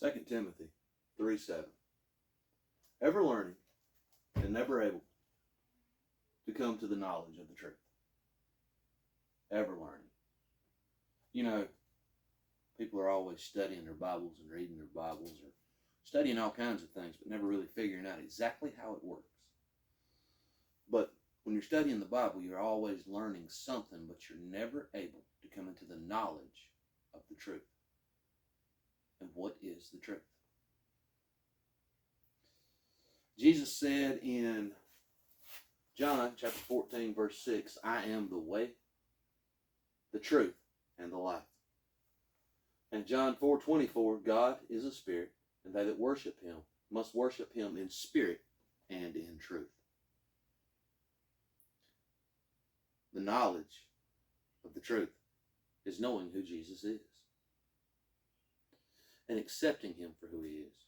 2 Timothy 3:7. Ever learning and never able to come to the knowledge of the truth. Ever learning. You know, people are always studying their Bibles and reading their Bibles or studying all kinds of things, but never really figuring out exactly how it works. But when you're studying the Bible, you're always learning something, but you're never able to come into the knowledge of the truth. And what is the truth? Jesus said in John chapter 14, verse 6, I am the way, the truth, and the life. And John 4:24, God is a spirit, and they that worship him must worship him in spirit and in truth. The knowledge of the truth is knowing who Jesus is and accepting him for who he is.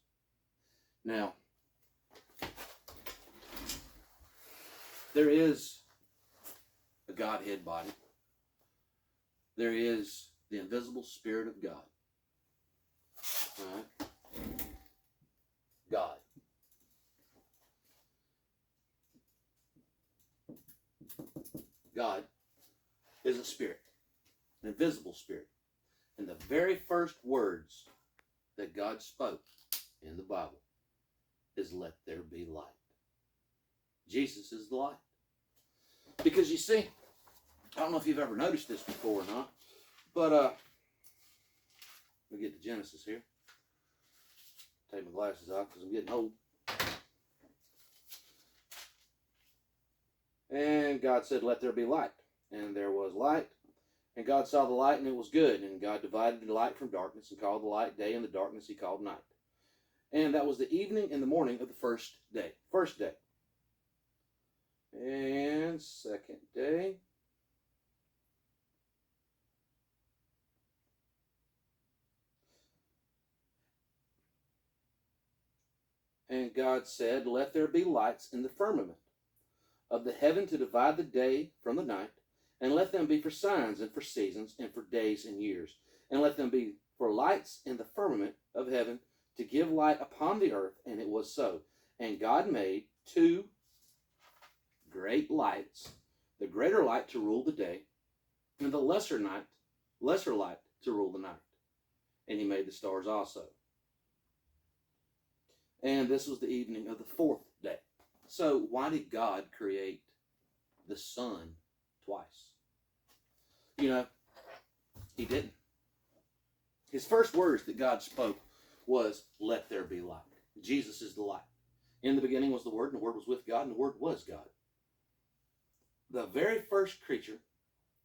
Now, there is a Godhead body. There is the invisible Spirit of God. All right? God. God is a spirit, an invisible spirit. And the very first words that God spoke in the Bible is, let there be light. Jesus is the light. Because you see, I don't know if you've ever noticed this before or not, but let me get to Genesis here. Take my glasses off because I'm getting old. And God said, let there be light. And there was light. And God saw the light, and it was good. And God divided the light from darkness, and called the light day, and the darkness he called night. And that was the evening and the morning of the first day. First day. And second day. And God said, let there be lights in the firmament of the heaven to divide the day from the night, and let them be for signs and for seasons and for days and years. And let them be for lights in the firmament of heaven to give light upon the earth. And it was so. And God made two great lights, the greater light to rule the day, and the lesser light to rule the night. And he made the stars also. And this was the evening of the fourth day. So why did God create the sun twice? You know, he didn't. His first words that God spoke was, let there be light. Jesus is the light. In the beginning was the Word, and the Word was with God, and the Word was God. The very first creature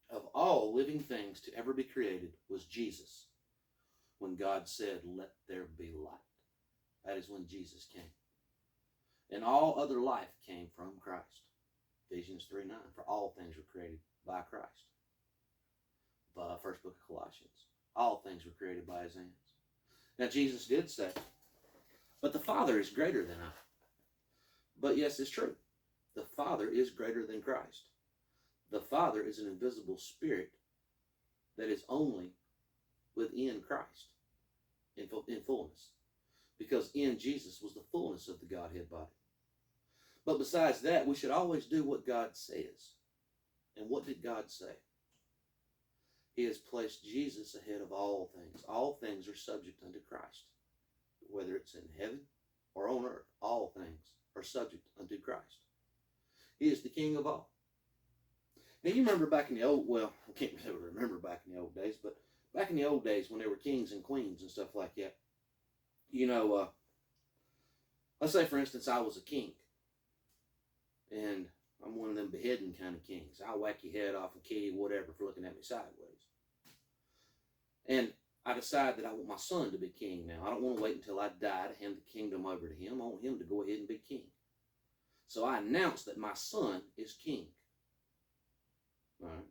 of all living things to ever be created was Jesus. When God said, let there be light. That is when Jesus came. And all other life came from Christ. Ephesians 3:9, for all things were created by Christ. First book of Colossians. All things were created by his hands. Now Jesus did say, but the Father is greater than I. But yes, it's true. The Father is greater than Christ. The Father is an invisible spirit that is only within Christ in fullness. Because in Jesus was the fullness of the Godhead body. But besides that, we should always do what God says. And what did God say? He has placed Jesus ahead of all things. All things are subject unto Christ. Whether it's in heaven or on earth, all things are subject unto Christ. He is the King of all. Now you remember back in the old, well, I can't really remember back in the old days, but back in the old days when there were kings and queens and stuff like that, you know, let's say for instance I was a king. And I'm one of them beheading kind of kings. I'll whack your head off and kill you, whatever, for looking at me sideways. And I decide that I want my son to be king now. I don't want to wait until I die to hand the kingdom over to him. I want him to go ahead and be king. So I announce that my son is king. All right.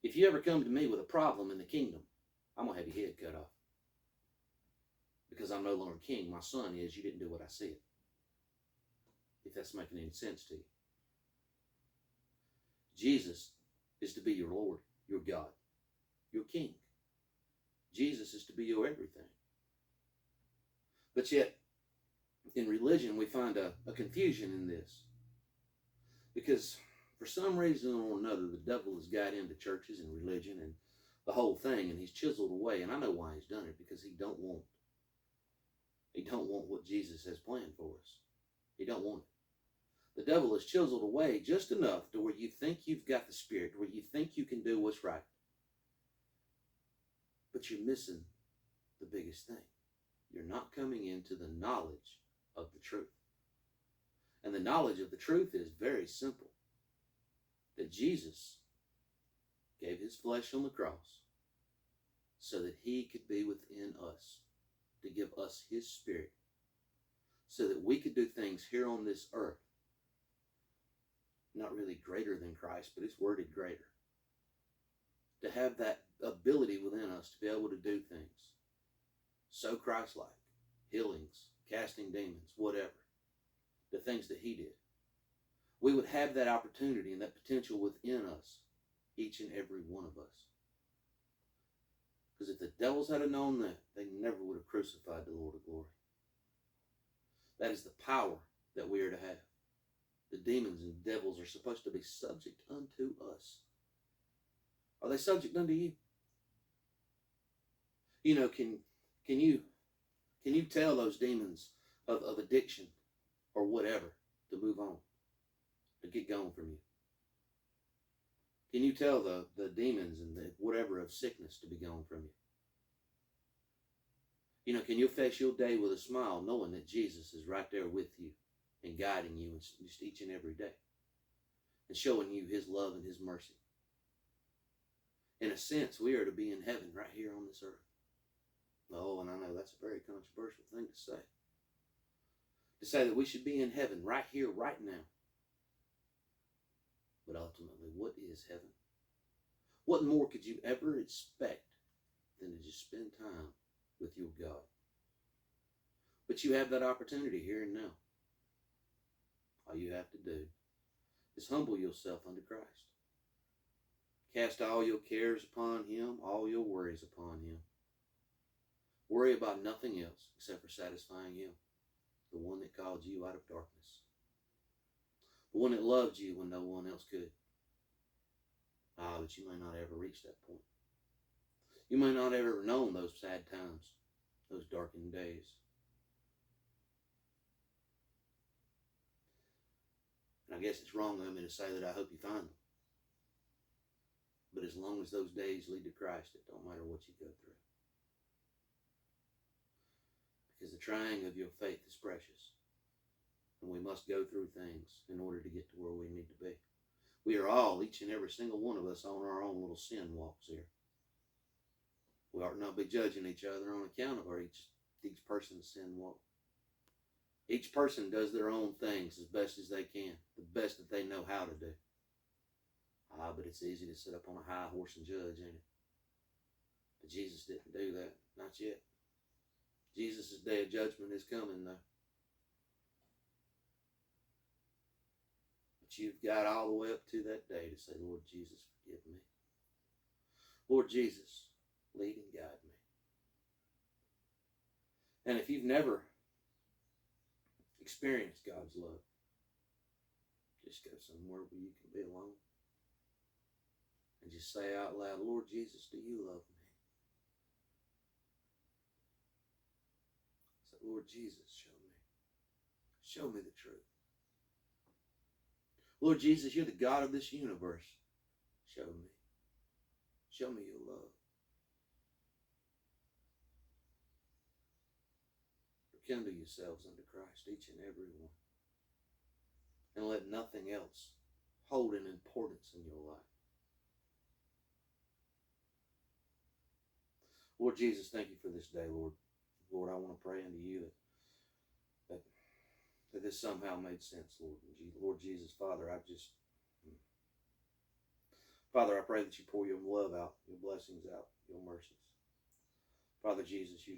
If you ever come to me with a problem in the kingdom, I'm going to have your head cut off. Because I'm no longer king. My son is. You didn't do what I said. If that's making any sense to you. Jesus is to be your Lord, your God, your King. Jesus is to be your everything. But yet, in religion, we find a confusion in this. Because for some reason or another, the devil has got into churches and religion and the whole thing, and he's chiseled away. And I know why he's done it, because he don't want what Jesus has planned for us. He don't want it. The devil has chiseled away just enough to where you think you've got the Spirit, where you think you can do what's right. But you're missing the biggest thing. You're not coming into the knowledge of the truth. And the knowledge of the truth is very simple. That Jesus gave his flesh on the cross so that he could be within us, to give us his Spirit, so that we could do things here on this earth, not really greater than Christ, but it's worded greater. To have that ability within us to be able to do things so Christ-like, healings, casting demons, whatever, the things that he did. We would have that opportunity and that potential within us, each and every one of us. Because if the devils had known that, they never would have crucified the Lord of glory. That is the power that we are to have. The demons and devils are supposed to be subject unto us. Are they subject unto you? You know, can you tell those demons of addiction or whatever to move on, to get going from you? Can you tell the demons and the whatever of sickness to be gone from you? You know, can you face your day with a smile knowing that Jesus is right there with you and guiding you just each and every day and showing you his love and his mercy? In a sense, we are to be in heaven right here on this earth. Oh, and I know that's a very controversial thing to say. To say that we should be in heaven right here, right now. But ultimately, what is heaven? What more could you ever expect than to just spend time with your God? But you have that opportunity here and now. All you have to do is humble yourself unto Christ. Cast all your cares upon him, all your worries upon him. Worry about nothing else except for satisfying him, the one that called you out of darkness, the one that loved you when no one else could. But you may not ever reach that point. You may not ever have known those sad times, those darkened days. And I guess it's wrong of me to say that I hope you find them. But as long as those days lead to Christ, it don't matter what you go through. Because the trying of your faith is precious. And we must go through things in order to get to where we need to be. We are all, each and every single one of us, on our own little sin walks here. We ought not be judging each other on account of each person's sin walk. Each person does their own things as best as they can, the best that they know how to do. But it's easy to sit up on a high horse and judge, ain't it? But Jesus didn't do that, not yet. Jesus' day of judgment is coming, though. But you've got all the way up to that day to say, Lord Jesus, forgive me. Lord Jesus, lead and guide me. And if you've never experienced God's love, just go somewhere where you can be alone. And just say out loud, Lord Jesus, do you love me? Say, Lord Jesus, show me. Show me the truth. Lord Jesus, you're the God of this universe. Show me. Show me your love. Rekindle yourselves unto Christ, each and every one. And let nothing else hold an importance in your life. Lord Jesus, thank you for this day, Lord. Lord, I want to pray unto you that this somehow made sense, Lord. Lord Jesus, Father, I pray that you pour your love out, your blessings out, your mercies. Father Jesus, you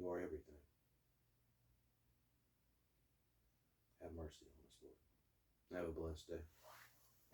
are everything. Have mercy on us, Lord. Have a blessed day.